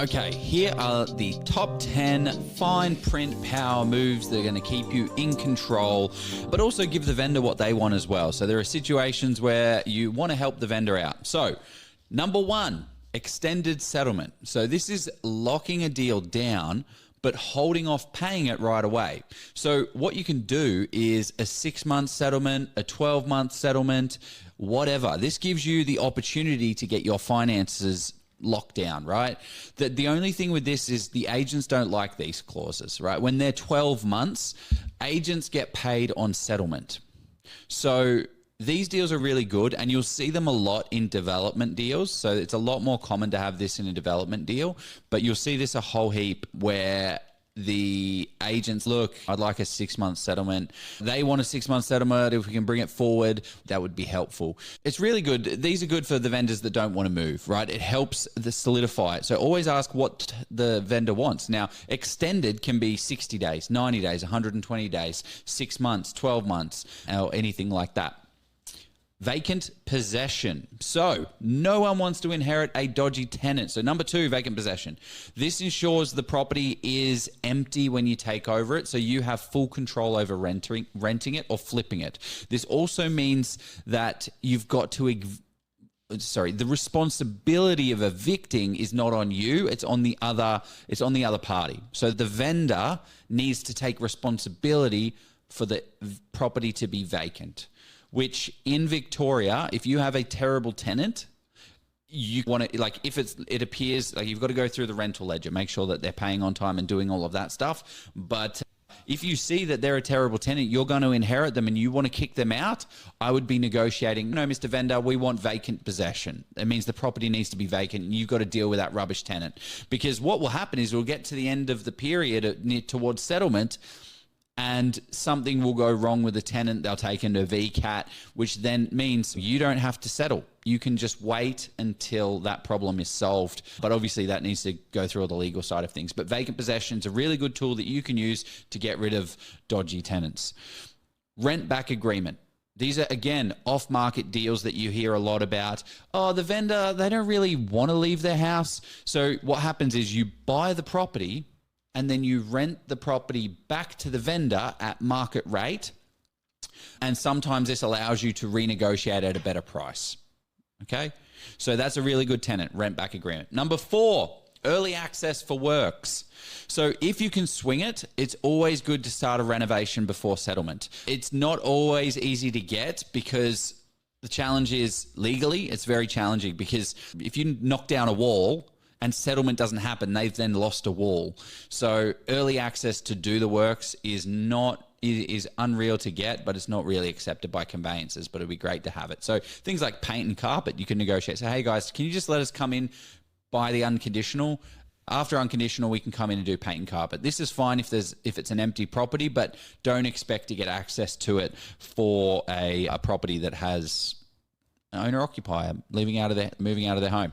Okay, here are the top 10 fine print power moves that are going to keep you in control, but also give the vendor what they want as well. So there are situations where you want to help the vendor out. So number one, extended settlement. So this is locking a deal down, but holding off paying it right away. So what you can do is a 6-month settlement, a 12-month settlement, whatever. This gives you the opportunity to get your finances locked down, right? The only thing with this is the agents don't like these clauses, right? When they're 12 months, agents get paid on settlement. So these deals are really good, and you'll see them a lot in development deals. So it's a lot more common to have this in a development deal, but you'll see this a whole heap where the agents, look, I'd like a 6-month settlement. They want a 6-month settlement. If we can bring it forward, that would be helpful. It's really good. These are good for the vendors that don't want to move, right? It helps solidify it. So always ask what the vendor wants. Now, extended can be 60 days, 90 days, 120 days, 6 months, 12 months, or anything like that. Vacant possession. So no one wants to inherit a dodgy tenant. So number 2, vacant possession. This ensures the property is empty when you take over it, so you have full control over renting it or flipping it. This also means that you've got to the responsibility of evicting is not on you, it's on the other party. So the vendor needs to take responsibility for the property to be vacant. Which in Victoria, if you have a terrible tenant, you want to, like, if it appears like you've got to go through the rental ledger, make sure that they're paying on time and doing all of that stuff. But if you see that they're a terrible tenant, you're going to inherit them and you want to kick them out, I would be negotiating, no, Mr. Vendor, we want vacant possession. It means the property needs to be vacant and you've got to deal with that rubbish tenant. Because what will happen is we'll get to the end of the period towards settlement, and something will go wrong with the tenant. They'll take into VCAT, which then means you don't have to settle. You can just wait until that problem is solved. But obviously that needs to go through all the legal side of things. But vacant possession is a really good tool that you can use to get rid of dodgy tenants. Rent back agreement. These are, again, off-market deals that you hear a lot about. Oh, the vendor, they don't really want to leave their house. So what happens is you buy the property and then you rent the property back to the vendor at market rate. And sometimes this allows you to renegotiate at a better price. Okay? So that's a really good tenant, rent back agreement. Number 4, early access for works. So if you can swing it, it's always good to start a renovation before settlement. It's not always easy to get because the challenge is legally, it's very challenging because if you knock down a wall and settlement doesn't happen, they've then lost a wall. So early access to do the works is unreal to get, but it's not really accepted by conveyancers, but it'd be great to have it. So things like paint and carpet, you can negotiate. So, hey guys, can you just let us come in by the unconditional? After unconditional, we can come in and do paint and carpet. This is fine if it's an empty property, but don't expect to get access to it for a property that has an owner-occupier moving out of their home.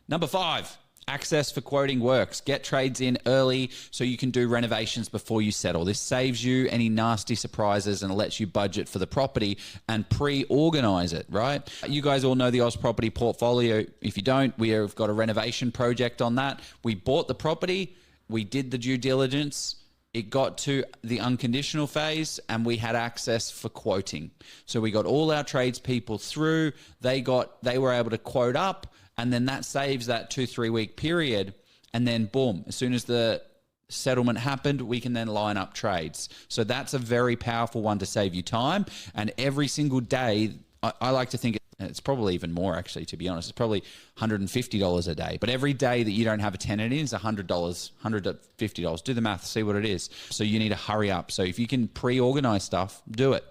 Number 5. Access for quoting works. Get trades in early so you can do renovations before you settle. This saves you any nasty surprises and lets you budget for the property and pre-organize it, right? You guys all know the Oz Property Portfolio. If you don't, we have got a renovation project on that. We bought the property, we did the due diligence, it got to the unconditional phase and we had access for quoting. So we got all our tradespeople through, they were able to quote up, and then that saves that 2-3 week period. And then boom, as soon as the settlement happened, we can then line up trades. So that's a very powerful one to save you time. And every single day, I like to think it's probably even more actually, to be honest. It's probably $150 a day. But every day that you don't have a tenant in is $100, $150. Do the math, see what it is. So you need to hurry up. So if you can pre-organize stuff, do it.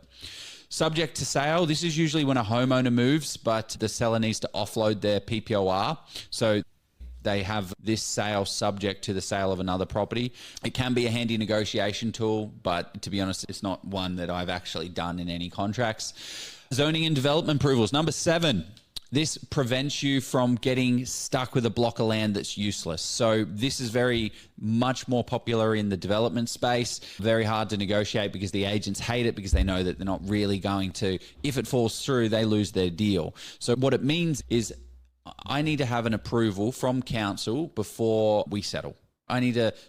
Subject to sale. This is usually when a homeowner moves, but the seller needs to offload their PPOR. So they have this sale subject to the sale of another property. It can be a handy negotiation tool, but to be honest, it's not one that I've actually done in any contracts. Zoning and development approvals. Number 7. This prevents you from getting stuck with a block of land that's useless. So this is very much more popular in the development space. Very hard to negotiate because the agents hate it because they know that they're not really going to, if it falls through, they lose their deal. So what it means is I need to have an approval from council before we settle.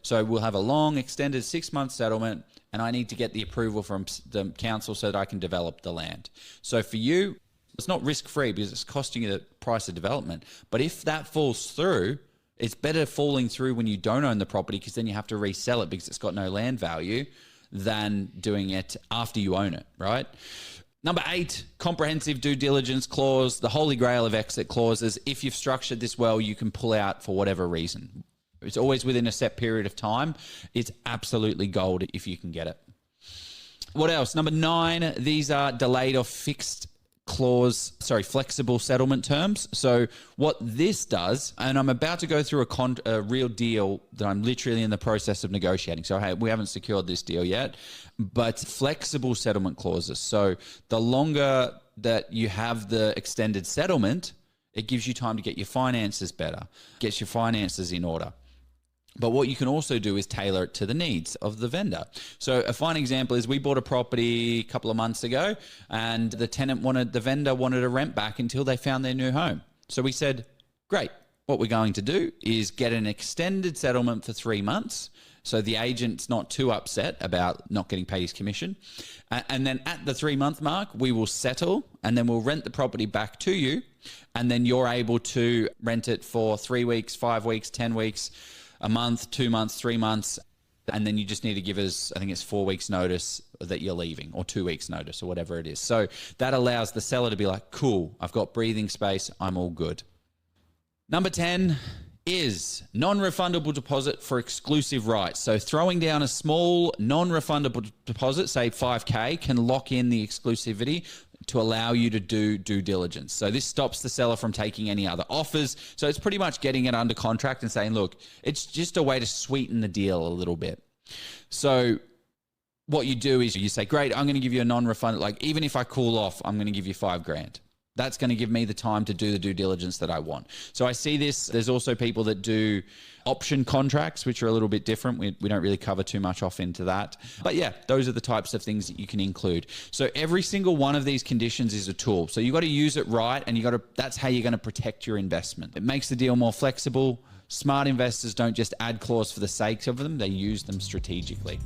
So we'll have a long extended 6-month settlement, and I need to get the approval from the council so that I can develop the land. So for you, it's not risk-free because it's costing you the price of development. But if that falls through, it's better falling through when you don't own the property, because then you have to resell it because it's got no land value, than doing it after you own it, right? Number 8, comprehensive due diligence clause, the holy grail of exit clauses. If you've structured this well, you can pull out for whatever reason. It's always within a set period of time. It's absolutely gold if you can get it. What else? Number 9, these are delayed or flexible settlement terms. So what this does, and I'm about to go through a real deal that I'm literally in the process of negotiating. So hey, we haven't secured this deal yet, but flexible settlement clauses. So the longer that you have the extended settlement, it gives you time to get your finances better, gets your finances in order. But what you can also do is tailor it to the needs of the vendor. So a fine example is we bought a property a couple of months ago, and the vendor wanted a rent back until they found their new home. So we said, great, what we're going to do is get an extended settlement for 3 months, so the agent's not too upset about not getting paid his commission. And then at the 3-month mark, we will settle, and then we'll rent the property back to you, and then you're able to rent it for 3 weeks, 5 weeks, 10 weeks, a month, 2 months, 3 months, and then you just need to give us, I think it's 4 weeks notice that you're leaving, or 2 weeks notice, or whatever it is. So that allows the seller to be like, cool, I've got breathing space, I'm all good. Number 10 is non-refundable deposit for exclusive rights. So throwing down a small non-refundable deposit, say 5K, can lock in the exclusivity to allow you to do due diligence. So this stops the seller from taking any other offers. So it's pretty much getting it under contract and saying, look, it's just a way to sweeten the deal a little bit. So what you do is you say, great, I'm going to give you a non-refundable, like even if I cool off, I'm going to give you $5,000. That's going to give me the time to do the due diligence that I want. So I see this. There's also people that do option contracts, which are a little bit different. We don't really cover too much off into that. But yeah, those are the types of things that you can include. So every single one of these conditions is a tool. So you got to use it right, and that's how you're going to protect your investment. It makes the deal more flexible. Smart investors don't just add clause for the sake of them. They use them strategically.